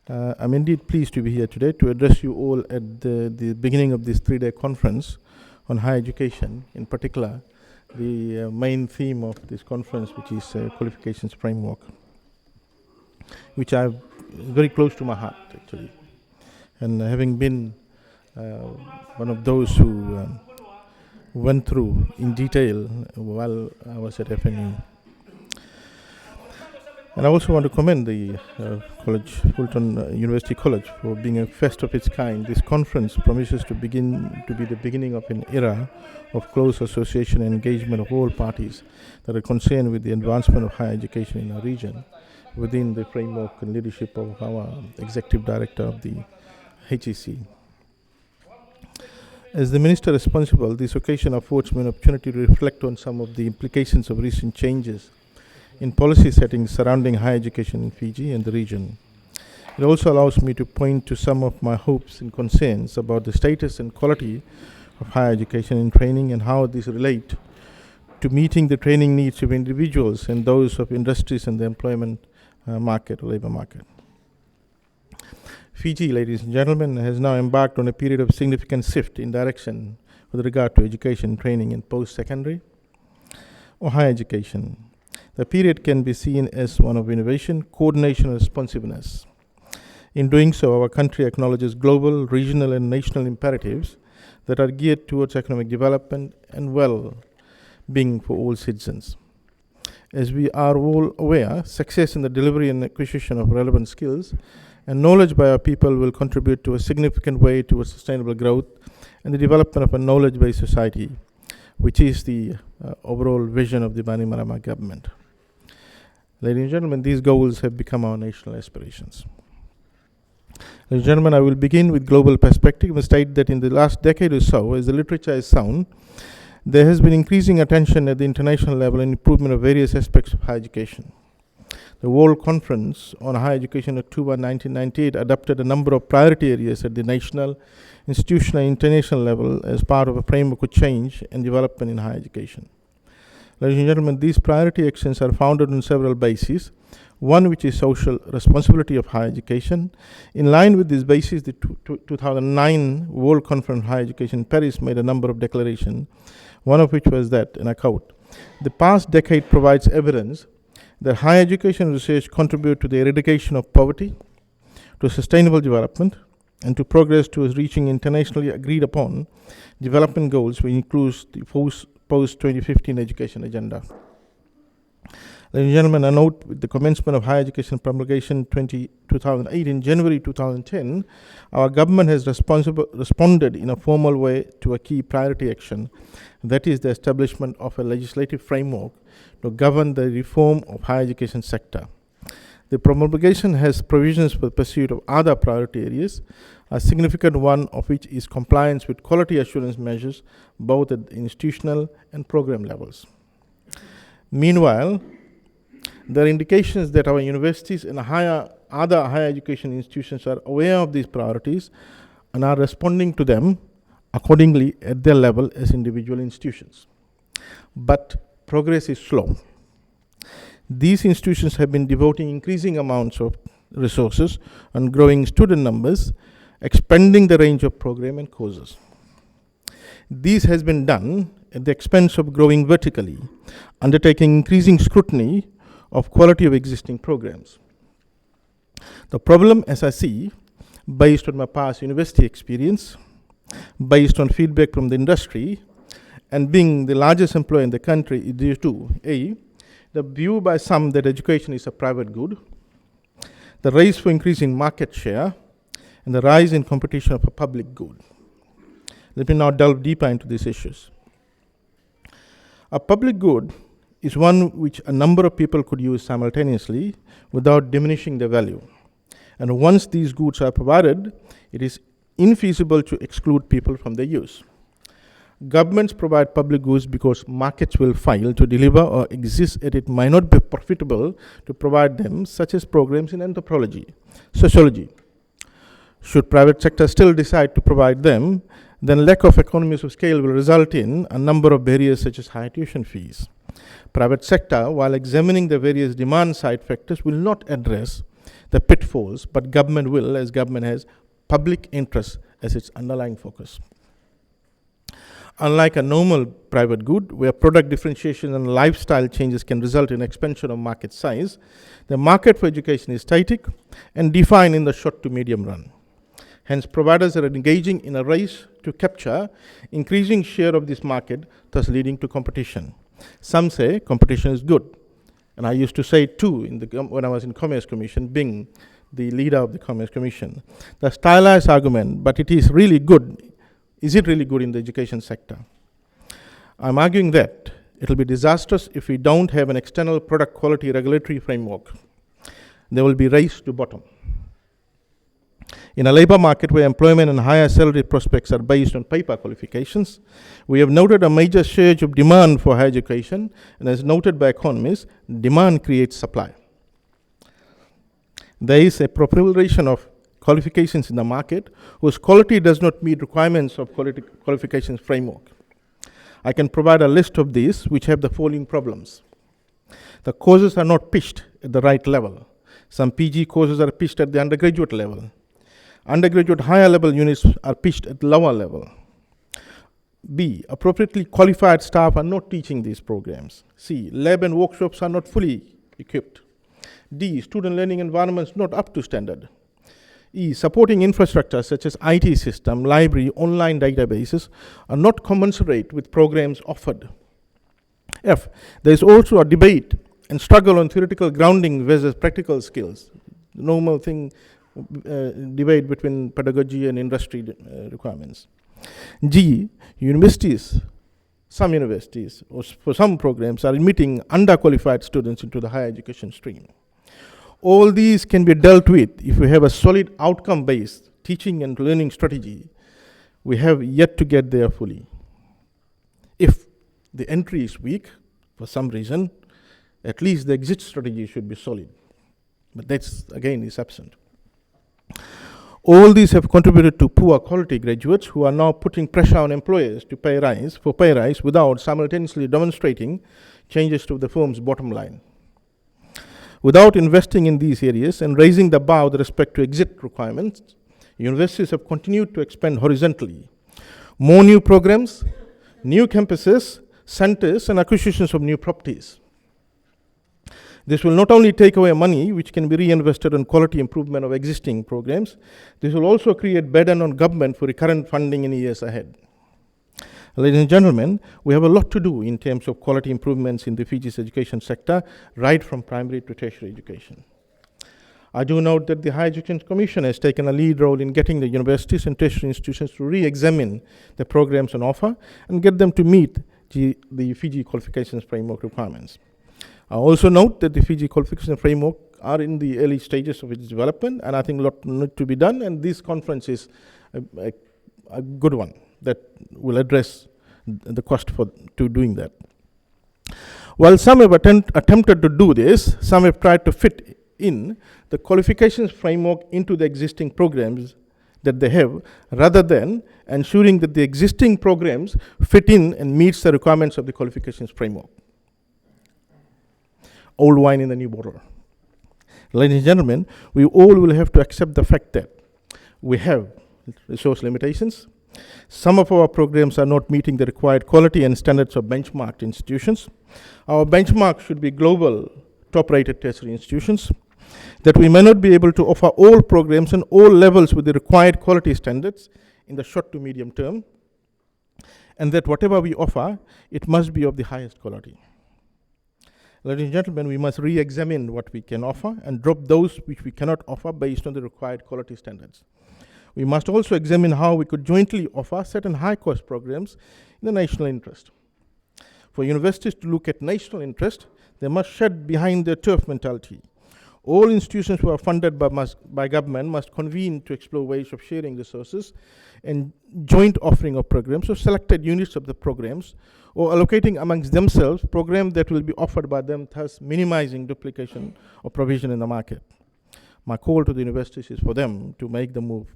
I'm indeed pleased to be here today to address you all at the beginning of this 3-day conference on higher education, in particular, the main theme of this conference, which is Qualifications Framework, which I'm very close to my heart, actually. And having been one of those who went through in detail while I was at FNU. And I also want to commend the Fulton University College for being a first of its kind. This conference promises to be the beginning of an era of close association and engagement of all parties that are concerned with the advancement of higher education in our region within the framework and leadership of our Executive Director of the HEC. As the Minister responsible, this occasion affords me an opportunity to reflect on some of the implications of recent changes in policy settings surrounding higher education in Fiji and the region. It also allows me to point to some of my hopes and concerns about the status and quality of higher education and training and how these relate to meeting the training needs of individuals and those of industries and the employment market or labor market. Fiji, ladies and gentlemen, has now embarked on a period of significant shift in direction with regard to education, training in post-secondary or higher education. The period can be seen as one of innovation, coordination, and responsiveness. In doing so, our country acknowledges global, regional, and national imperatives that are geared towards economic development and well-being for all citizens. As we are all aware, success in the delivery and acquisition of relevant skills and knowledge by our people will contribute to a significant way towards sustainable growth and the development of a knowledge-based society, which is the overall vision of the Bainimarama government. Ladies and gentlemen, these goals have become our national aspirations. Ladies and gentlemen, I will begin with global perspective and state that in the last decade or so, as the literature is sound, there has been increasing attention at the international level and improvement of various aspects of higher education. The World Conference on Higher Education in October 1998 adopted a number of priority areas at the national, institutional, and international level as part of a framework of change and development in higher education. Ladies and gentlemen, these priority actions are founded on several bases. One, which is social responsibility of higher education. In line with this basis, the 2009 World Conference on Higher Education in Paris made a number of declarations, one of which was that, and I quote, "The past decade provides evidence that higher education research contribute to the eradication of poverty, to sustainable development, and to progress towards reaching internationally agreed upon development goals, which includes the post-2015 education agenda." Ladies and gentlemen, a note with the commencement of higher education promulgation 2008 in January 2010, our government has responded in a formal way to a key priority action, that is the establishment of a legislative framework to govern the reform of higher education sector. The promulgation has provisions for the pursuit of other priority areas, a significant one of which is compliance with quality assurance measures, both at institutional and program levels. Meanwhile, there are indications that our universities and other higher education institutions are aware of these priorities and are responding to them accordingly at their level as individual institutions. But progress is slow. These institutions have been devoting increasing amounts of resources on growing student numbers, expanding the range of program and courses. This has been done at the expense of growing vertically, undertaking increasing scrutiny of quality of existing programs. The problem, as I see, based on my past university experience, based on feedback from the industry, and being the largest employer in the country, is due to A, the view by some that education is a private good, the race for increasing market share, and the rise in competition of a public good. Let me now delve deeper into these issues. A public good is one which a number of people could use simultaneously without diminishing their value. And once these goods are provided, it is infeasible to exclude people from their use. Governments provide public goods because markets will fail to deliver or exist and it might not be profitable to provide them, such as programs in anthropology, sociology. Should private sector still decide to provide them, then lack of economies of scale will result in a number of barriers such as high tuition fees. Private sector, while examining the various demand side factors, will not address the pitfalls, but government will, as government has public interest as its underlying focus. Unlike a normal private good, where product differentiation and lifestyle changes can result in expansion of market size, the market for education is static and defined in the short to medium run. Hence, providers are engaging in a race to capture increasing share of this market, thus leading to competition. Some say competition is good, and I used to say it too when I was in Commerce Commission, being the leader of the Commerce Commission. The stylized argument, but it is really good. Is it really good in the education sector? I'm arguing that it will be disastrous if we don't have an external product quality regulatory framework. There will be race to bottom. In a labor market where employment and higher salary prospects are based on paper qualifications, we have noted a major surge of demand for higher education, and as noted by economists, demand creates supply. There is a proliferation of qualifications in the market whose quality does not meet requirements of qualifications framework. I can provide a list of these which have the following problems. The courses are not pitched at the right level. Some PG courses are pitched at the undergraduate level. Undergraduate higher level units are pitched at lower level. B, appropriately qualified staff are not teaching these programs. C, lab and workshops are not fully equipped. D, student learning environments not up to standard. E, supporting infrastructure such as IT system, library, online databases are not commensurate with programs offered. F, there is also a debate and struggle on theoretical grounding versus practical skills. The normal thing, debate between pedagogy and industry requirements. G, some universities, or for some programs, are admitting underqualified students into the higher education stream. All these can be dealt with if we have a solid outcome-based teaching and learning strategy. We have yet to get there fully. If the entry is weak, for some reason, at least the exit strategy should be solid. But that's, again, is absent. All these have contributed to poor quality graduates who are now putting pressure on employers to pay rise without simultaneously demonstrating changes to the firm's bottom line. Without investing in these areas and raising the bar with respect to exit requirements, universities have continued to expand horizontally. More new programs, new campuses, centers, and acquisitions of new properties. This will not only take away money which can be reinvested on quality improvement of existing programs, this will also create burden on government for recurrent funding in years ahead. Ladies and gentlemen, we have a lot to do in terms of quality improvements in the Fiji's education sector, right from primary to tertiary education. I do note that the Higher Education Commission has taken a lead role in getting the universities and tertiary institutions to re-examine the programs on offer and get them to meet the Fiji Qualifications Framework requirements. I also note that the Fiji Qualification Framework are in the early stages of its development, and I think a lot needs to be done, and this conference is a good one that will address the cost to doing that. While some have attempted to do this, some have tried to fit in the qualifications framework into the existing programs that they have, rather than ensuring that the existing programs fit in and meets the requirements of the qualifications framework. Old wine in the new bottle. Ladies and gentlemen, we all will have to accept the fact that we have resource limitations. Some of our programs are not meeting the required quality and standards of benchmarked institutions. Our benchmark should be global, top-rated tertiary institutions. That we may not be able to offer all programs and all levels with the required quality standards in the short to medium term, and that whatever we offer, it must be of the highest quality. Ladies and gentlemen, we must re-examine what we can offer and drop those which we cannot offer based on the required quality standards. We must also examine how we could jointly offer certain high-cost programs in the national interest. For universities to look at national interest, they must shed behind their turf mentality. All institutions who are funded by government must convene to explore ways of sharing resources and joint offering of programs or selected units of the programs, or allocating amongst themselves programs that will be offered by them, thus minimizing duplication of provision in the market. My call to the universities is for them to make the move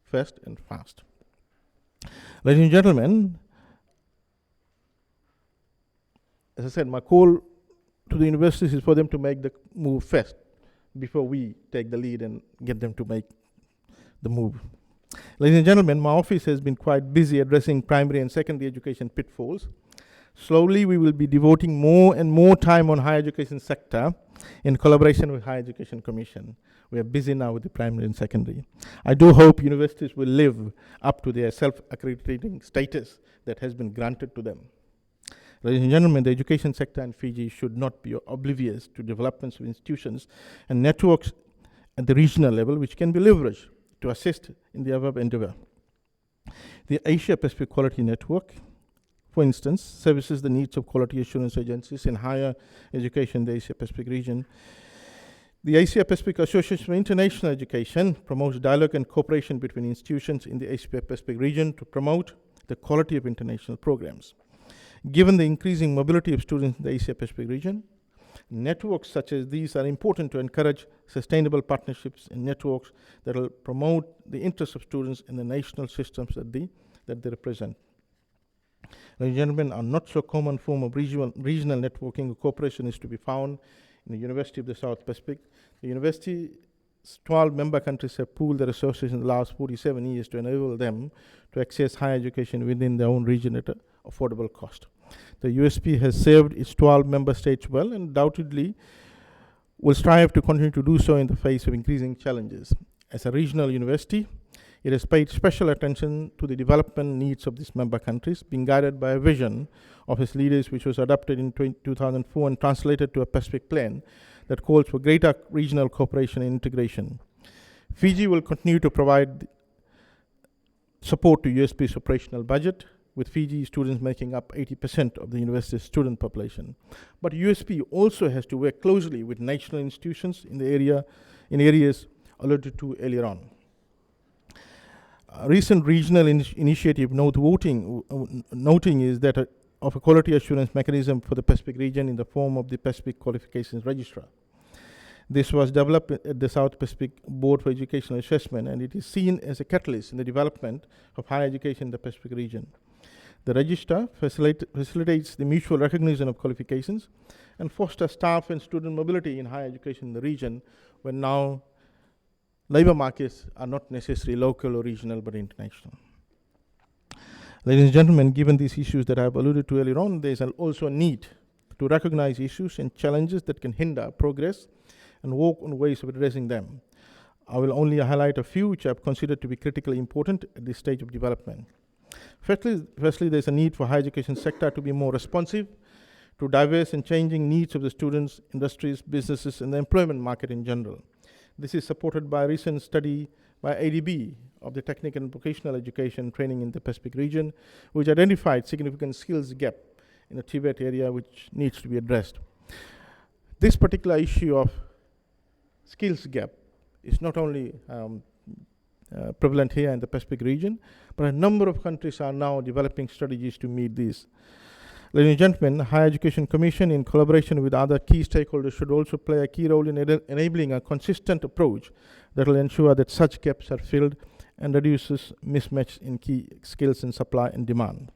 fast and fast. Ladies and gentlemen, as I said, my call to the universities is for them to make the move fast before we take the lead and get them to make the move. Ladies and gentlemen, my office has been quite busy addressing primary and secondary education pitfalls. Slowly, we will be devoting more and more time on higher education sector in collaboration with Higher Education Commission. We are busy now with the primary and secondary. I do hope universities will live up to their self-accrediting status that has been granted to them. Ladies and gentlemen, the education sector in Fiji should not be oblivious to developments of institutions and networks at the regional level, which can be leveraged to assist in the above endeavor. The Asia Pacific Quality Network, for instance, services the needs of quality assurance agencies in higher education in the Asia Pacific region. The Asia Pacific Association for International Education promotes dialogue and cooperation between institutions in the Asia Pacific region to promote the quality of international programs. Given the increasing mobility of students in the Asia Pacific region, networks such as these are important to encourage sustainable partnerships and networks that will promote the interests of students in the national systems that they represent. Ladies and gentlemen, a not so common form of regional networking or cooperation is to be found in the University of the South Pacific. The university's 12 member countries have pooled their resources in the last 47 years to enable them to access higher education within their own region at an affordable cost. The USP has served its 12 member states well and undoubtedly will strive to continue to do so in the face of increasing challenges. As a regional university, it has paid special attention to the development needs of these member countries, being guided by a vision of its leaders which was adopted in 2004 and translated to a Pacific plan that calls for greater regional cooperation and integration. Fiji will continue to provide support to USP's operational budget, with Fiji students making up 80% of the university's student population. But USP also has to work closely with national institutions in areas alluded to earlier on. A recent regional initiative noting is that of a quality assurance mechanism for the Pacific region in the form of the Pacific Qualifications Registrar. This was developed at the South Pacific Board for Educational Assessment, and it is seen as a catalyst in the development of higher education in the Pacific region. The registrar facilitates the mutual recognition of qualifications and fosters staff and student mobility in higher education in the region, when now labor markets are not necessarily local or regional but international. Ladies and gentlemen, given these issues that I have alluded to earlier on, there is also a need to recognize issues and challenges that can hinder progress and work on ways of addressing them. I will only highlight a few which I have considered to be critically important at this stage of development. Firstly, there is a need for higher education sector to be more responsive to diverse and changing needs of the students, industries, businesses, and the employment market in general. This is supported by a recent study by ADB of the technical and vocational education training in the Pacific region, which identified significant skills gap in the Tibet area which needs to be addressed. This particular issue of skills gap is not only prevalent here in the Pacific region, but a number of countries are now developing strategies to meet these. Ladies and gentlemen, the Higher Education Commission, in collaboration with other key stakeholders, should also play a key role in enabling a consistent approach that will ensure that such gaps are filled and reduces mismatch in key skills in supply and demand.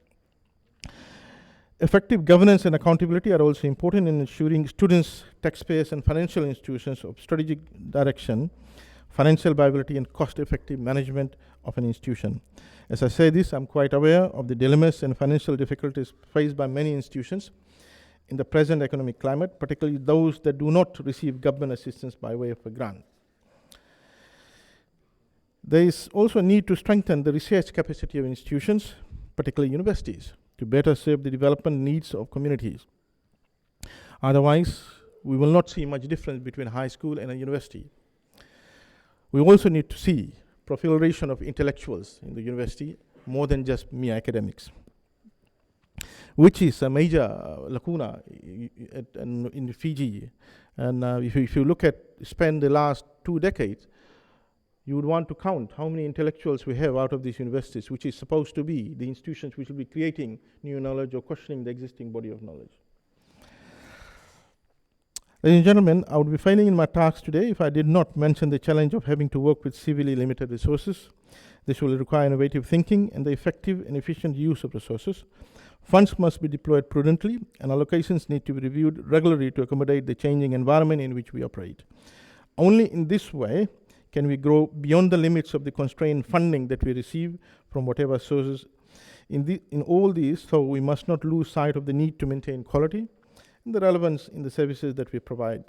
Effective governance and accountability are also important in ensuring students, taxpayers, and financial institutions of strategic direction, financial viability, and cost-effective management of an institution. As I say this, I'm quite aware of the dilemmas and financial difficulties faced by many institutions in the present economic climate, particularly those that do not receive government assistance by way of a grant. There is also a need to strengthen the research capacity of institutions, particularly universities, to better serve the development needs of communities. Otherwise, we will not see much difference between high school and a university. We also need to see proliferation of intellectuals in the university more than just mere academics, which is a major lacuna in Fiji. And if you spend the last 2 decades, you would want to count how many intellectuals we have out of these universities, which is supposed to be the institutions which will be creating new knowledge or questioning the existing body of knowledge. Ladies and gentlemen, I would be failing in my task today if I did not mention the challenge of having to work with severely limited resources. This will require innovative thinking and the effective and efficient use of resources. Funds must be deployed prudently, and allocations need to be reviewed regularly to accommodate the changing environment in which we operate. Only in this way can we grow beyond the limits of the constrained funding that we receive from whatever sources. In all these, so we must not lose sight of the need to maintain quality and the relevance in the services that we provide.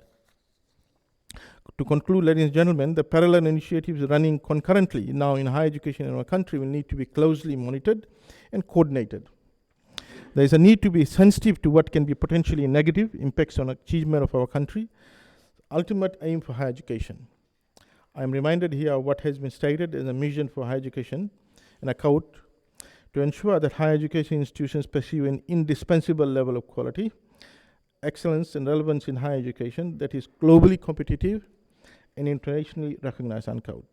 To conclude, ladies and gentlemen, the parallel initiatives running concurrently now in higher education in our country will need to be closely monitored and coordinated. There is a need to be sensitive to what can be potentially negative impacts on achievement of our country, ultimate aim for higher education. I am reminded here of what has been stated as a mission for higher education, and I quote, to ensure that higher education institutions pursue an indispensable level of quality, excellence and relevance in higher education that is globally competitive and internationally recognized, unquote.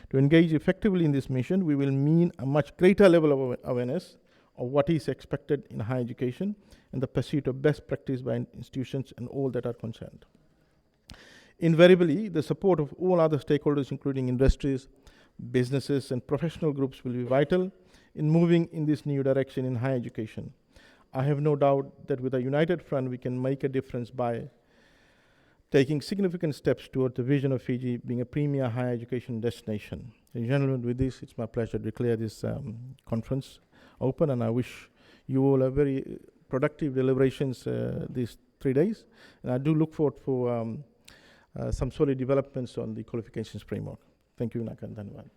To engage effectively in this mission, we will mean a much greater level of awareness of what is expected in higher education and the pursuit of best practice by institutions and all that are concerned. Invariably, the support of all other stakeholders, including industries, businesses, and professional groups, will be vital in moving in this new direction in higher education. I have no doubt that with a united front, we can make a difference by taking significant steps toward the vision of Fiji being a premier higher education destination. Ladies and gentlemen, with this, it's my pleasure to declare this conference open, and I wish you all a very productive deliberations these 3 days. And I do look forward for some solid developments on the qualifications framework. Thank you, Nakan Dhanwad.